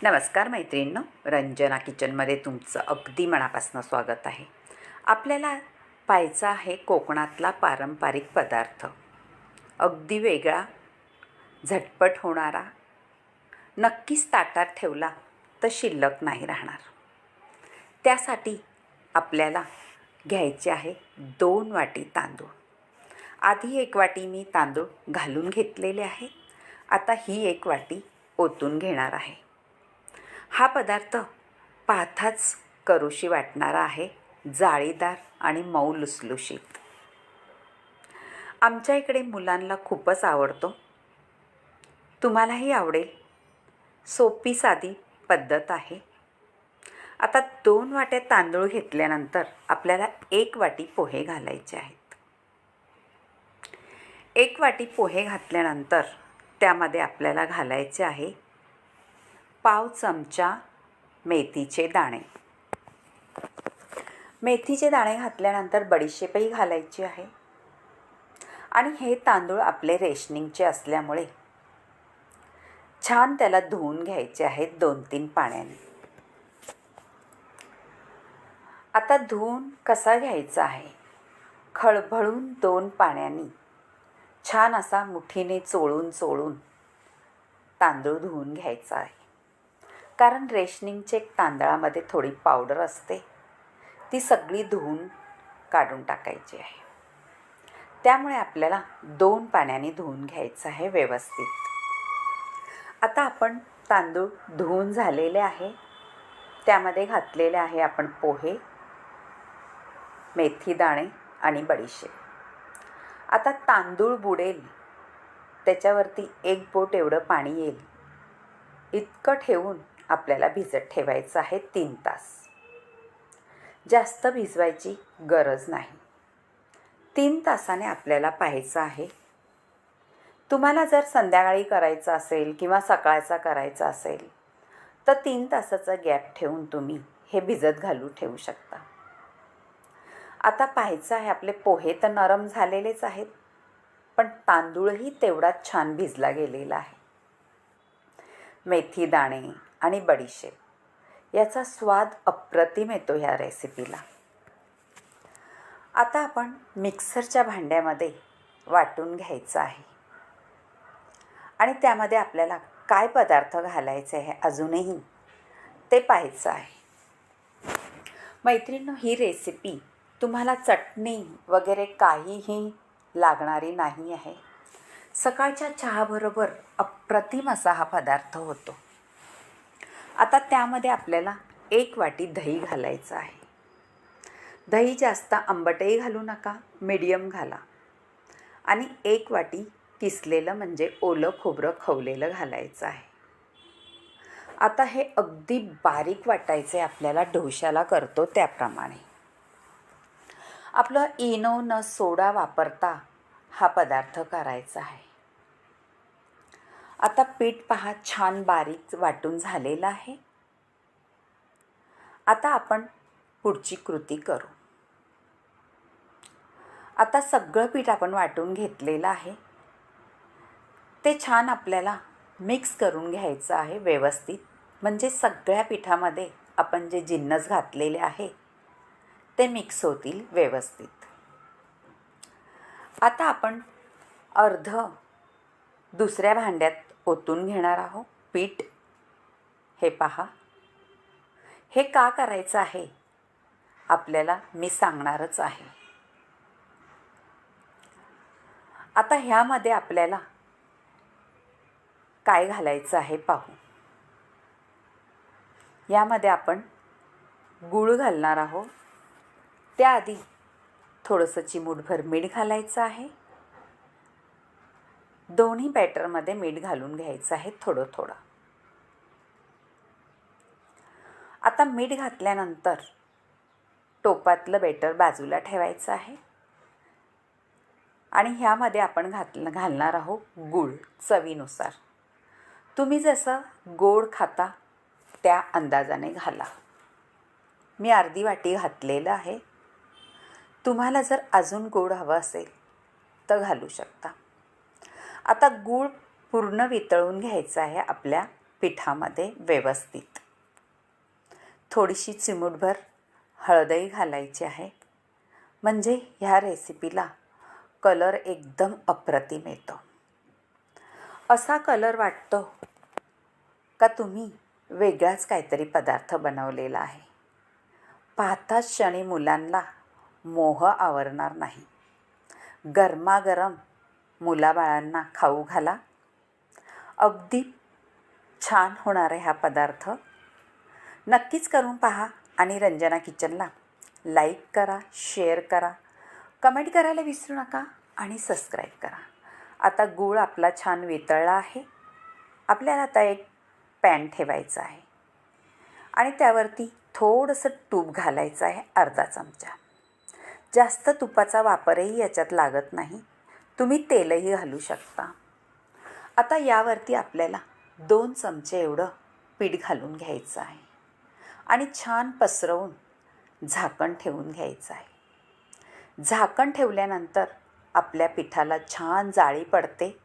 नमस्कार मैत्रिणींनो, रंजना किचनमध्ये तुमचं अगदी मनापासून स्वागत आहे. आपल्याला पाहायचा आहे कोकणातला पारंपरिक पदार्थ, अगदी वेगळा, झटपट होणारा, नक्कीच ताटात ठेवला तर शिल्लक नाही राहणार. त्यासाठी आपल्याला घ्यायचे आहे 2 वाटी तांदूळ. आधी 1 वाटी मी तांदूळ घालून घेतलेले आहे. आता ही 1 वाटी ओतून घेणार आहे. हा पदार्थ पाहताच करूशी वाटणारा आहे, जाळीदार आणि मऊ लुसलुशीत. आमच्या इकडे मुलांना खूपच आवडतो, तुम्हालाही आवडेल. सोपी साधी पद्धत आहे. आता 2 वाट्या तांदूळ घेतल्यानंतर आपल्याला 1 वाटी पोहे घालायचे आहेत. 1 वाटी पोहे घातल्यानंतर त्यामध्ये आपल्याला घालायचे आहे पाव चमचा मेथीचे दाणे. मेथीचे दाणे घातल्यानंतर बडीशेपही घालायची आहे. आणि हे तांदूळ आपले रेशनिंगचे असल्यामुळे छान त्याला धुवून घ्यायचे आहेत 2-3 पाण्याने. आता धुवून कसा घ्यायचा आहे, खळबळून 2 पाण्याने छान असा मुठीने चोळून तांदूळ धुवून घ्यायचा आहे. कारण रेशनिंगचे तांदळामध्ये थोडी पावडर असते, ती सगळी धुवून काढून टाकायची आहे. त्यामुळे आपल्याला 2 पाण्याने धुवून घ्यायचं आहे व्यवस्थित. आता आपण तांदूळ धुवून झालेले आहे, त्यामध्ये घातलेले आहे आपण पोहे, मेथी दाणे आणि बडीशेप. आता तांदूळ बुडेल त्याच्यावरती 1 बोट एवढं पाणी येईल इतकं ठेवून आपल्याला भिजत ठेवायचं आहे 3 तास. जास्त भिजवायची गरज नाही. 3 तासाने आपल्याला पाहायचं आहे. तुम्हाला जर संध्याकाळी करायचं असेल किंवा सकाळचा करायचा असेल तर 3 तासाचा गॅप ठेवून तुम्ही हे भिजत घालू ठेवू शकता. आता पाहायचं आहे, आपले पोहे तर नरम झालेलेच आहेत, पण तांदूळही तेवढाच छान भिजला गेलेला आहे. मेथी दाणे आणि बडीशेप याचा स्वाद अप्रतिम येतो ह्या रेसिपीला. आता आपण मिक्सरच्या भांड्यामध्ये वाटून घ्यायचं आहे. आणि त्यामध्ये आपल्याला काय पदार्थ घालायचे आहे अजूनही ते पाहायचं आहे. मैत्रिणींनो, ही रेसिपी तुम्हाला चटणी वगैरे काहीही लागणारी नाही आहे. सकाळच्या चहाबरोबर अप्रतिम असा हा पदार्थ होतो. आता त्यामध्ये आपल्याला 1 वाटी दही घालायचं आहे. दही जास्त आंबटही घालू नका, मीडियम घाला. आणि 1 वाटी किसलेलं म्हणजे ओलं खोबरं खवलेलं घालायचं आहे. आता हे अगदी बारीक वाटायचं आहे आपल्याला, डोश्याला करतो त्याप्रमाणे. आपलं इनो न सोडा वापरता हा पदार्थ करायचा आहे. आता पीठ पहा छान बारीक वाटून झालेलं आहे. आता आपण पुढची कृती करू. आता सगळं पीठ आपण वाटून घेतलेलं आहे. ते छान आपल्याला मिक्स करून घ्यायचं आहे व्यवस्थित, म्हणजे सगळ्या पिठामध्ये आपण जे जिन्नस घातलेले आहे ते मिक्स होतील व्यवस्थित. आता आपण अर्ध दुसऱ्या भांड्यात ओतून घेणार आहोत पीठ. हे पहा, हे का करायचं आहे आपल्याला मी सांगणारच आहे. आता ह्यामध्ये आपल्याला काय घालायचं आहे पाहू. यामध्ये आपण गूळ घालणार आहोत. त्याआधी थोडंसं चिमूटभर मीठ घालायचं आहे. दोन्ही बॅटरमध्ये मीठ घालून घ्यायचं आहे थोडं थोडं. आता मीठ घातल्यानंतर टोपातलं बॅटर बाजूला ठेवायचं आहे. आणि ह्यामध्ये आपण घालणार आहोत गूळ चवीनुसार. तुम्ही जसं गोड खाता त्या अंदाजाने घाला. मी अर्धी वाटी घातलेलं आहे. तुम्हाला जर अजून गोड हवं असेल तर घालू शकता. आता गूळ पूर्ण वितळून घ्यायचा आहे आपल्या पिठामध्ये व्यवस्थित. थोडीशी चिमूटभर हळदही घालायची आहे, म्हणजे ह्या रेसिपीला कलर एकदम अप्रतिम येतो. असा कलर वाटतो का तुम्ही वेगळाच काहीतरी पदार्थ बनवलेला आहे. पाहताच क्षणी मुलांना मोह आवरणार नाही. गरमागरम मुलाबाळांना खाऊ घाला. अगदी छान होणार आहे हा पदार्थ. नक्कीच करून पहा आणि रंजना किचनला लाईक करा, शेअर करा, कमेंट करायला विसरू नका आणि सबस्क्राईब करा. आता गूळ आपला छान वितळला आहे. आपल्याला आता एक पॅन ठेवायचा आहे आणि त्यावरती थोडंसं तूप घालायचं आहे, अर्धा चमचा. जास्त तुपाचा वापरही याच्यात लागत नाही, तुम्ही तेलही घालू शकता. आता यावरती आपल्याला 2 चमचे एवढं पीठ घालून घ्यायचं आहे आणि छान पसरवून झाकण ठेवून घ्यायचं आहे. झाकण ठेवल्यानंतर आपल्या पिठाला छान जाळी पडते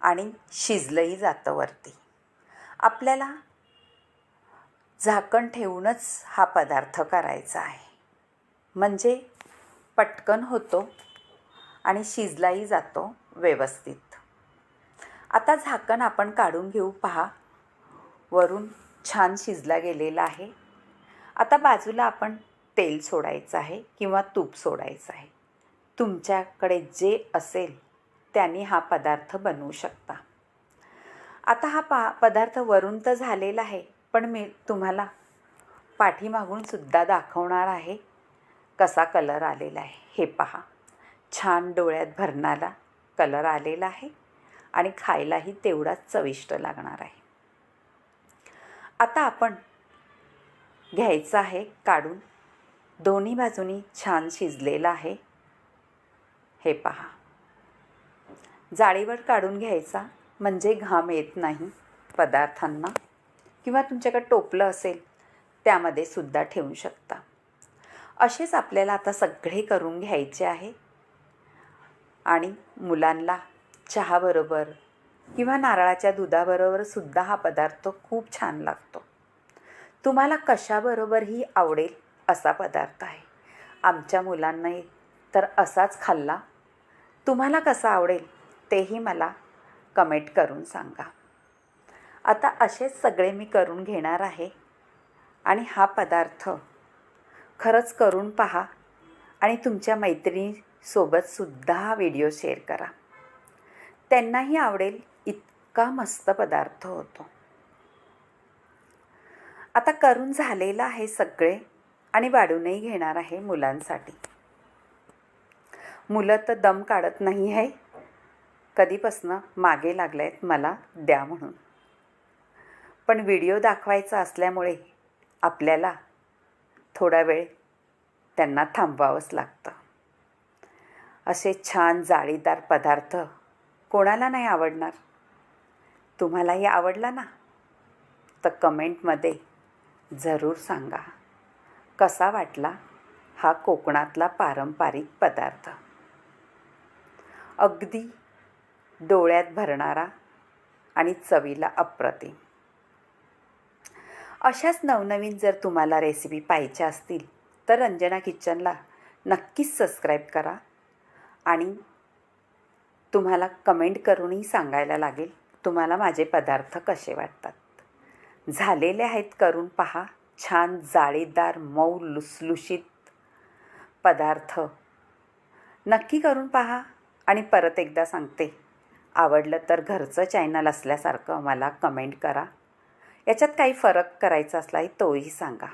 आणि शिजलंही जातं वरती. आपल्याला झाकण ठेवूनच हा पदार्थ करायचा आहे, म्हणजे पटकन होतो आणि शिजलाही जातो व्यवस्थित. आता झाकण आपण काढून घेऊ. पहा, वरून छान शिजला गेलेला आहे. आता बाजूला आपण तेल सोडायचं आहे किंवा तूप सोडायचं आहे. तुमच्याकडे जे असेल त्याने हा पदार्थ बनवू शकता. आता हा पदार्थ वरून तर झालेला आहे, पण मी तुम्हाला पाठीमागून सुद्धा दाखवणार आहे कसा कलर आलेला आहे. हे पहा, छान डोळ्यात भरणारा कलर आलेला आहे आणि खायलाही तेवढाच चविष्ट लागणार आहे. आता आपण घ्यायचं आहे काढून. दोन्ही बाजूनी छान शिजलेला आहे. हे पहा, जाळीवर काढून घ्यायचा म्हणजे घाम येत नाही पदार्थांना. किंवा तुमच्याकडे टोपलं असेल त्यामध्ये सुद्धा ठेवू शकता. असेच आपल्याला आता सगळे करून घ्यायचे आहे आणि मुलांना चहाबरोबर किंवा नारळाच्या दुधाबरोबर सुद्धा हा पदार्थ खूप छान लागतो. तुम्हाला कशाबरोबरही आवडेल असा पदार्थ आहे. आमच्या मुलांनाही तर असाच खाल्ला. तुम्हाला कसा आवडेल तेही मला कमेंट करून सांगा. आता असेच सगळे मी करून घेणार आहे आणि हा पदार्थ खरंच करून पहा आणि तुमच्या मैत्रिणीसोबत सुद्धा हा व्हिडिओ शेअर करा. त्यांनाही आवडेल इतका मस्त पदार्थ होतो. आता करून झालेलं आहे सगळे आणि वाढूनही घेणार आहे मुलांसाठी. मुलं तर दम काढत नाही आहे, कधीपासनं मागे लागले आहेत मला द्या म्हणून. पण व्हिडिओ दाखवायचा असल्यामुळे आपल्याला थोडा वेळ त्यांना थांबवावंच लागतं. असे छान जाळीदार पदार्थ कोणाला नाही आवडणार. तुम्हालाही आवडला ना, तर कमेंटमध्ये जरूर सांगा कसा वाटला हा कोकणातला पारंपरिक पदार्थ. अगदी डोळ्यात भरणारा आणि चवीला अप्रतिम. अशाच नवनवीन जर तुम्हाला रेसिपी पाहिजे असतील तर रंजना किचनला नक्कीच सबस्क्राईब करा आणि तुम्हाला कमेंट करूनही सांगायला लागेल तुम्हाला माझे पदार्थ कसे वाटतात. झालेले आहेत, करून पहा. छान जाळीदार मऊ लुसलुशीत पदार्थ नक्की करून पहा. आणि परत एकदा सांगते, आवडलं तर घरचं चॅनल असल्यासारखं मला कमेंट करा. याच्यात काही फरक करायचा असलाही तोही सांगा.